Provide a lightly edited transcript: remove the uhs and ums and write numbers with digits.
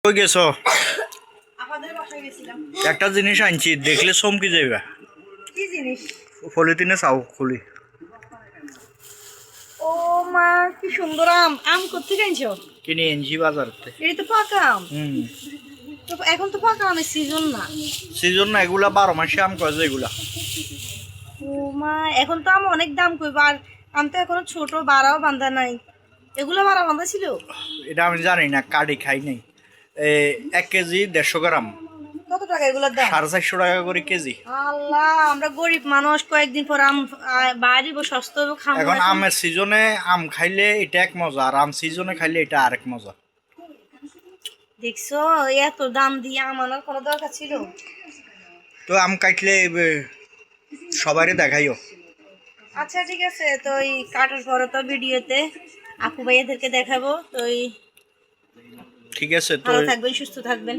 কই গেছো? আপনাদের বাসায় গেছিলাম। একটা জিনিস আনছি, দেখলে চমকি যাইবা। কি জিনিস? পলিথিনে চাও খুলি। ও মা, কি সুন্দর আম! আম কোত্থেকে আনছো? কিনে এনেছি বাজারতে। এটা তো পাকা আম। হুম, তো এখন তো পাকা আমের সিজন না। সিজন না, এগুলা 12 মাসে আম কয় যে এগুলা। ও মা, এখন তো আম অনেক দাম কইব। আর আম তো এখনো ছোট, বাড়াও বাঁধা নাই। এগুলো বাড়া বাঁধা ছিল? এটা আমি জানি না, কার্ডই খাই নাই। 1 কেজি 150 গ্রাম, কত টাকা এগুলোর দাম? 450 টাকা করে কেজি। আল্লাহ, আমরা গরিব মানুষ, কয়েকদিন পর আম বাড়িব, সস্তা হবে, খাবো। এখন আমের সিজনে আম খাইলে এটা এক মজা, আর আম সিজনে খাইলে এটা আরেক মজা। দেখছো, এত দাম দিয়ে আম আনার কোনো দরকার ছিল? তো আম কাটলে সবারই দেখাইও। আচ্ছা ঠিক আছে, তো এই কাটার পরে তো ভিডিওতে আপু ভাইয়াদেরকে দেখাবো। তো ঠিক আছে তো। ভালো থাকবেন, সুস্থ থাকবেন।